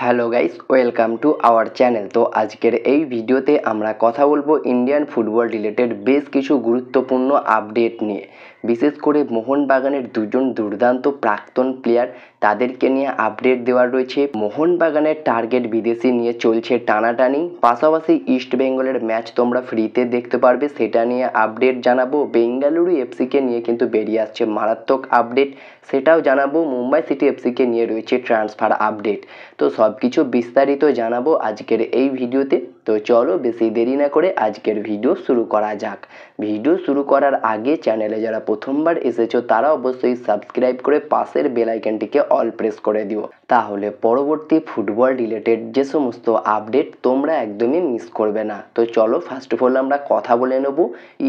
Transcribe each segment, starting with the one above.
Hello guys, welcome to our channel. তো আজকের এই ভিডিওতে আমরা কথা বলবো ইন্ডিয়ান ফুটবল রিলেটেড বেশ কিছু গুরুত্বপূর্ণ আপডেট নিয়ে। বিশেষ করে মোহনবাগানের দুজন দুর্দান্ত প্রাক্তন প্লেয়ার, তাদেরকে নিয়ে আপডেট দেওয়ার রয়েছে। মোহনবাগানের টার্গেট বিদেশি নিয়ে চলছে টানাটানি, পাশাপাশি ইস্ট বেঙ্গলের ম্যাচ তোমরা ফ্রিতে দেখতে পারবে, সেটা নিয়ে আপডেট জানাবো। বেঙ্গালুরু এফসিকে নিয়ে কিন্তু বেরিয়ে আসছে মারাত্মক আপডেট, সেটাও জানাবো। মুম্বাই সিটি এফসিকে নিয়ে রয়েছে ট্রান্সফার আপডেট। তো সব কিছু বিস্তারিত জানাবো আজকের এই ভিডিওতে। তো চলো বেশি দেরি না করে আজকের ভিডিও শুরু করা যাক। ভিডিও শুরু করার আগে চ্যানেলে যারা প্রথমবার এসেছো তারা অবশ্যই সাবস্ক্রাইব করে পাশের বেল আইকনটিকে অল প্রেস করে দিও, তাহলে পরবর্তী ফুটবল রিলেটেড যে সমস্ত আপডেট তোমরা একদমই মিস করবে না। তো চলো ফার্স্ট অফ অল আমরা কথা বলে নেব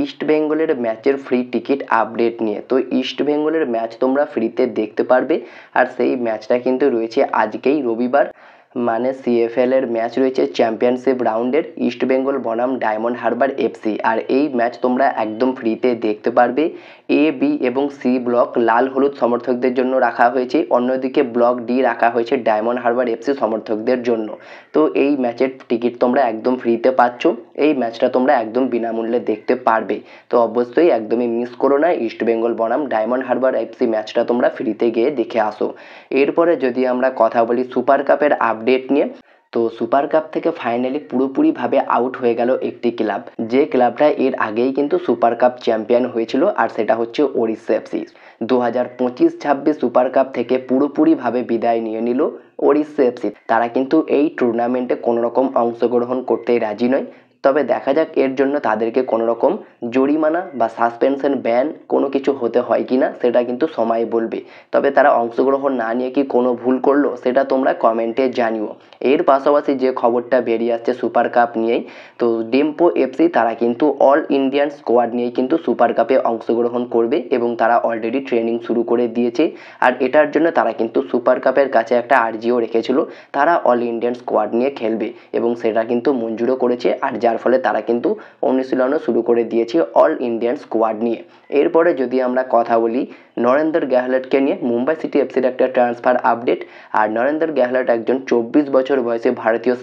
ইস্ট বেঙ্গলের ম্যাচের ফ্রি টিকিট আপডেট নিয়ে। তো ইস্ট বেঙ্গলের ম্যাচ তোমরা ফ্রিতে দেখতে পারবে, আর সেই ম্যাচটা কিন্তু রয়েছে আজকেই রবিবার, মানে সিএফএল এর ম্যাচ রয়েছে চ্যাম্পিয়নশিপ রাউন্ডের ইস্ট বেঙ্গল বনাম ডায়মন্ড হারবার এফসি। আর এই ম্যাচ তোমরা একদম ফ্রিতে দেখতে পারবে। এ বি এবং সি ব্লক লাল হলুদ সমর্থকদের জন্য রাখা হয়েছে, অন্যদিকে ব্লক ডি রাখা হয়েছে ডায়মন্ড হারবার এফসি সমর্থকদের জন্য। তো এই ম্যাচের টিকিট তোমরা একদম ফ্রিতে পাচ্ছ, এই ম্যাচটা তোমরা একদম বিনামূল্যে দেখতে পারবে। তো অবশ্যই একদমই মিস করো না, ইস্ট বেঙ্গল বনাম ডায়মন্ড হারবার এফসি ম্যাচটা তোমরা ফ্রিতে গিয়ে দেখে আসো। এরপরে যদি আমরা কথা বলি সুপার কাপের আপডেট নিয়ে, তো সুপার কাপ থেকে ফাইনালি পুরোপুরিভাবে আউট হয়ে গেল একটি ক্লাব, যে ক্লাবটা এর আগেই কিন্তু সুপার কাপ চ্যাম্পিয়ন হয়েছিল, আর সেটা হচ্ছে ওড়িশা এফসি। 2025-26 সুপার কাপ থেকে পুরোপুরিভাবে বিদায় নিয়ে নিল ওড়িশা এফসি। তারা কিন্তু এই টুর্নামেন্টে কোনো রকম অংশগ্রহণ করতে রাজি নয়। তবে দেখা যাক এর জন্য তাদেরকে কোনো রকম জরিমানা বা সাসপেনশন ব্যান কোনো কিছু হতে হয় কি না, সেটা কিন্তু সময় বলবে। তবে তারা অংশগ্রহণ না নিয়ে কি কোনো ভুল করলো সেটা তোমরা কমেন্টে জানিও। এর পাশাপাশি যে খবরটা বেরিয়ে আসছে সুপার কাপ নিয়েই, তো ডেম্পো এফসি তারা কিন্তু অল ইন্ডিয়ান স্কোয়াড নিয়েই কিন্তু সুপার কাপে অংশগ্রহণ করবে, এবং তারা অলরেডি ট্রেনিং শুরু করে দিয়েছে। আর এটার জন্য তারা কিন্তু সুপার কাপের কাছে একটা আর্জিও রেখেছিল, তারা অল ইন্ডিয়ান স্কোয়াড নিয়ে খেলবে, এবং সেটা কিন্তু মঞ্জুরও করেছে। আর যার ফলে তারা কিন্তু অনুশীলনও শুরু করে দিয়েছে অল ইন্ডিয়ান স্কোয়াড নিয়ে। এরপরে যদি আমরা কথা বলি নরেন্দ্র গ্যাহলটকে নিয়ে, মুম্বাই সিটি এফসির একটা ট্রান্সফার আপডেট। আর নরেন্দ্র গ্যাহলট একজন 24 বছর বয়সে ভারতীয়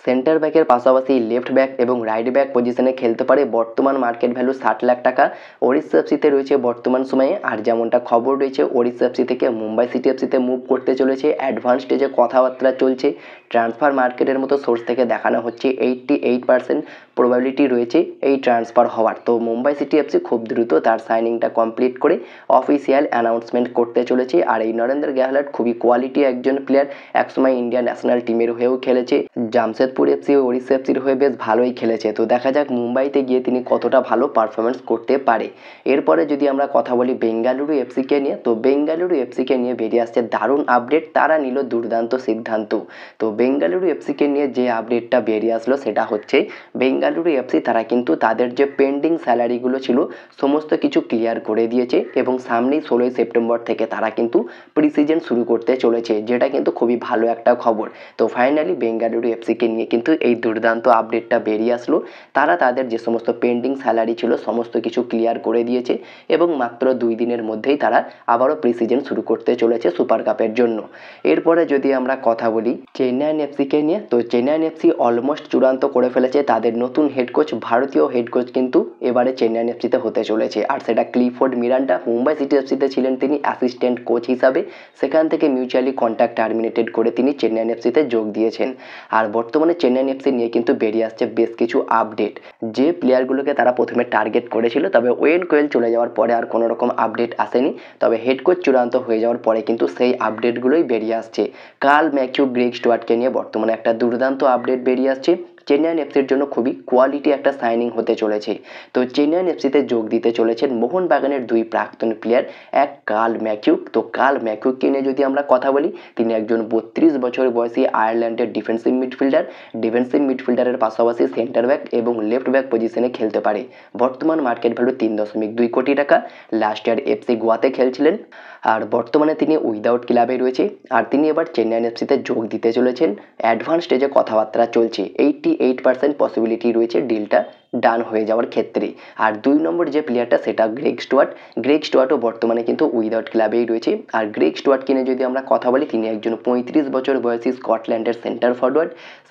সেন্টার ব্যাকের পাশাপাশি লেফট ব্যাক এবং রাইট ব্যাক পজিশনে খেলতে পারে। বর্তমান মার্কেট ভ্যালু 60 লাখ টাকা। ওড়িশা এফসিতে রয়েছে বর্তমান সময়ে। আর যেমনটা খবর রয়েছে ওড়িশা এফসি থেকে মুম্বাই সিটি এফসিতে মুভ করতে চলেছে, অ্যাডভান্স স্টেজে কথাবার্তা চলছে। ট্রান্সফার মার্কেটের মতো সোর্স থেকে দেখানো হচ্ছে 88% প্রবাবিলিটি রয়েছে এই ট্রান্সফার হওয়ার। তো মুম্বাই সিটি এফসি খুব দ্রুত তার সাইনিংটা কমপ্লিট করে অফিসিয়াল অ্যানাউন্সমেন্ট করতে চলেছে। আর এই নরেন্দ্র গ্যাহলট খুবই কোয়ালিটি একজন প্লেয়ার, একসময় ইন্ডিয়ান ন্যাশনাল টিমের হয়েও খেলেছে, জামশেদপুর এফসি ও ওড়িশা এফসির হয়ে বেশ ভালোই খেলেছে। তো দেখা যাক মুম্বাইতে গিয়ে তিনি কতটা ভালো পারফরমেন্স করতে পারে। এরপরে যদি আমরা কথা বলি বেঙ্গালুরু এফসিকে নিয়ে, তো বেঙ্গালুরু এফসিকে নিয়ে বেরিয়ে আসছে দারুণ আপডেট, তারা নিল দুর্দান্ত সিদ্ধান্ত। তো বেঙ্গালুরু এফসিকে নিয়ে যে আপডেটটা বেরিয়ে আসলো সেটা হচ্ছে বেঙ্গালুরু এফসি তারা কিন্তু তাদের যে পেন্ডিং স্যালারিগুলো ছিল সমস্ত কিছু ক্লিয়ার করে দিয়েছে, এবং সামনেই 16 সেপ্টেম্বর থেকে তারা কিন্তু প্রি সিজন শুরু করতে চলেছে, যেটা কিন্তু খুবই ভালো একটা খবর। তো ফাইনালি বেঙ্গালুরু এফসিকে নিয়ে কিন্তু এই দুর্দান্ত আপডেটটা বেরিয়ে আসলো। তারা তাদের যে সমস্ত পেন্ডিং স্যালারি ছিল সমস্ত কিছু ক্লিয়ার করে দিয়েছে, এবং মাত্র 2 দিনের মধ্যেই তারা আবারও প্রি সিজন শুরু করতে চলেছে সুপার কাপের জন্য। এরপরে যদি আমরা কথা বলি চেন্নাইন এফসিকে নিয়ে, তো চেন্নাইন এফসি অলমোস্ট চূড়ান্ত করে ফেলেছে তাদের নতুন হেড কোচ, ভারতীয় হেড কোচ কিন্তু এবারে চেন্নাইন এফসিতে হতে চলেছে, আর সেটা ক্লিফোর্ড মিরান্ডা। মুম্বাই সিটি এফসিতে ছিলেন তিনি অ্যাসিস্ট্যান্ট কোচ হিসাবে, সেখান থেকে মিউচুয়ালি কন্ট্যাক্ট টার্মিনেটেড করে তিনি চেন্নাইন এফসিতে যোগ দিয়েছেন। আর বর্তমানে চেন্নাইন এফসি নিয়ে কিন্তু বেরিয়ে আসছে বেশ কিছু আপডেট। যে প্লেয়ারগুলোকে তারা প্রথমে টার্গেট করেছিল, তবে ওয়েন কোয়েল চলে যাওয়ার পরে আর কোনো রকম আপডেট আসেনি, তবে হেড কোচ চূড়ান্ত হয়ে যাওয়ার পরে কিন্তু সেই আপডেটগুলোই বেরিয়ে আসছে। কার্ল ম্যাকিউ, গ্রেগ স্টুয়ার্টকে নিয়ে বর্তমানে একটা দুর্দান্ত আপডেট বেরিয়ে আসছে। চেন্নাইন এফসির জন্য খুবই কোয়ালিটি একটা সাইনিং হতে চলেছে। তো চেন্নাইন এফসিতে যোগ দিতে চলেছেন মোহনবাগানের 2 প্রাক্তন প্লেয়ার, এক কার্ল ম্যাকিউ। তো কার্ল ম্যাকিউকে নিয়ে যদি আমরা কথা বলি, তিনি একজন 32 বছর বয়সী আয়ারল্যান্ডের ডিফেন্সিভ মিডফিল্ডারের পাশাপাশি সেন্টার ব্যাক এবং লেফট ব্যাক পজিশনে খেলতে পারে। বর্তমান মার্কেট ভ্যালু 3.2 কোটি টাকা। লাস্ট ইয়ার এফসি গোয়াতে খেলছিলেন, আর বর্তমানে তিনি উইদাউট ক্লাবে রয়েছে। আর তিনি এবার চেন্নাইন এফসিতে যোগ দিতে চলেছেন। অ্যাডভান্স স্টেজে কথাবার্তা চলছে, 88% পসিবিলিটি রয়েছে ডিলটা ডান হয়ে যাওয়ার ক্ষেত্রে। আর 2 নম্বর যে প্লেয়ারটা সেটা গ্রেগ স্টুয়ার্টও বর্তমানে কিন্তু উইদাউট ক্লাবেই রয়েছে। আর গ্রেগ স্টুয়ার্টকে নিয়ে যদি আমরা কথা বলি, তিনি একজন 35 বছর বয়সী স্কটল্যান্ডের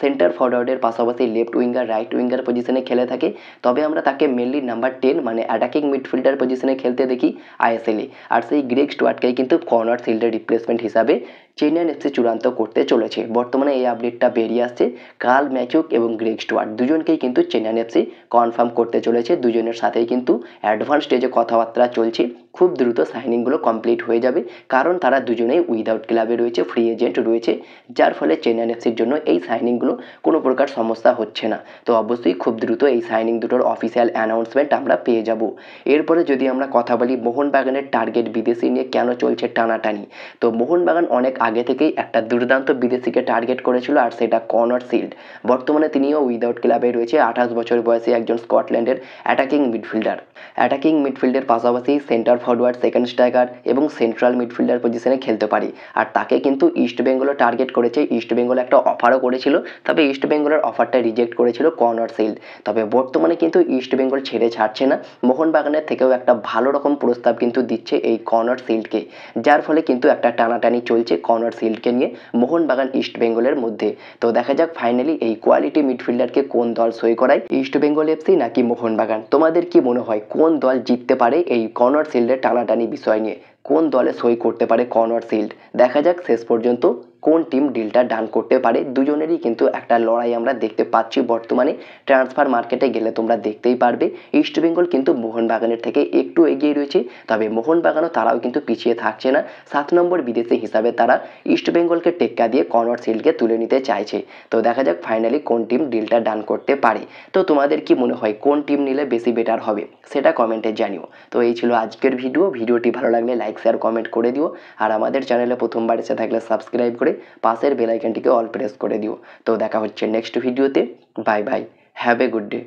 সেন্টার ফরওয়ার্ডের পাশাপাশি লেফট উইঙ্গার, রাইট উইঙ্গার পজিশনে খেলে থাকে। তবে আমরা তাকে মেনলি নাম্বার 10 মানে অ্যাটাকিং মিডফিল্ডার পজিশনে খেলতে দেখি আইএসএলে। আর সেই গ্রেগ স্টুয়ার্টকেই কিন্তু কর্নার শিল্ডের রিপ্লেসমেন্ট হিসাবে চেন্নাইয়েন এফসি চূড়ান্ত করতে চলেছে। বর্তমানে এই আপডেটটা বেরিয়ে আসছে, কার্ল ম্যাচুক এবং গ্রেগ স্টুয়ার্ট দুজনকেই কিন্তু চেন্নাইয়েন এফসি কনফার্ম করতে চলেছে। দুজনের সাথেই কিন্তু অ্যাডভান্স স্টেজে কথাবার্তা চলছে। খুব দ্রুত সাইনিংগুলো কমপ্লিট হয়ে যাবে, কারণ তারা দুজনেই উইদাউট ক্লাবে রয়েছে, ফ্রি এজেন্ট রয়েছে, যার ফলে চেন্নাইয়েন এফসির জন্য এই সাইনিংগুলো কোনো প্রকার সমস্যা হচ্ছে না। তো অবশ্যই খুব দ্রুত এই সাইনিং দুটোর অফিসিয়াল অ্যানাউন্সমেন্ট আমরা পেয়ে যাব। এরপরে যদি আমরা কথা বলি মোহনবাগানের টার্গেট বিদেশি নিয়ে কেন চলছে টানাটানি, তো মোহনবাগান অনেক আগে থেকেই একটা দুর্দান্ত বিদেশিকে টার্গেট করেছিল, আর সেটা কনর শিল্ড। বর্তমানে তিনিও উইদাউট ক্লাবে রয়েছে, 28 বছর বয়সী একজন স্কটল্যান্ডের অ্যাটাকিং মিডফিল্ডের পাশাপাশি সেন্টার ফরওয়ার্ড, সেকেন্ড স্ট্রাইকার এবং সেন্ট্রাল মিডফিল্ডার পজিশনে খেলতে পারে। আর তাকে কিন্তু ইস্টবেঙ্গলও টার্গেট করেছে। ইস্টবেঙ্গল একটা অফারও করেছিল, তবে ইস্টবেঙ্গলের অফারটা রিজেক্ট করেছিল কনর শিল্ড। তবে বর্তমানে কিন্তু ইস্টবেঙ্গল ছেড়ে ছাড়ছে না, মোহনবাগানের থেকেও একটা ভালো রকম প্রস্তাব কিন্তু দিচ্ছে এই কনর শিল্ডকে, যার ফলে কিন্তু একটা টানাটানি চলছে কনর শিল্ডকে নিয়ে মোহনবাগান ইস্টবেঙ্গলের মধ্যে। তো দেখা যাক ফাইনালি এই কোয়ালিটি মিডফিল্ডারকে কোন দল সই করায়, ইস্টবেঙ্গল এফসি নাকি মোহনবাগান। তোমাদের কি মনে হয় কোন দল জিততে পারে এই কনর শিল্ডের টানাটানি বিষয় নিয়ে? কোন দলে সই করতে পারে কনর শিল্ড? দেখা যাক শেষ পর্যন্ত কোন টিম ডিলটা ডান করতে পারে। দুজনেরই কিন্তু একটা লড়াই আমরা দেখতে পাচ্ছি বর্তমানে। ট্রান্সফার মার্কেটে গেলে তোমরা দেখতেই পারবে ইস্টবেঙ্গল কিন্তু মোহনবাগানের থেকে একটু এগিয়ে রয়েছে, তবে মোহনবাগানও তারাও কিন্তু পিছিয়ে থাকছে না। 7 নম্বর বিদেশি হিসাবে তারা ইস্টবেঙ্গলকে টেক্কা দিয়ে কনর শিল্ডকে তুলে নিতে চাইছে। তো দেখা যাক ফাইনালি কোন টিম ডিলটা ডান করতে পারে। তো তোমাদের কি মনে হয় কোন টিম নিলে বেশি বেটার হবে, সেটা কমেন্টে জানিও। তো এই ছিল আজকের ভিডিওটি ভালো লাগলে লাইক, শেয়ার, কমেন্ট করে দিও। আর আমাদের চ্যানেলে প্রথমবার এসে থাকলে সাবস্ক্রাইব করে পাশের বেল আইকনটিকে অল প্রেস করে দিও। তো দেখা হচ্ছে নেক্সট ভিডিওতে। Bye bye, have a good day.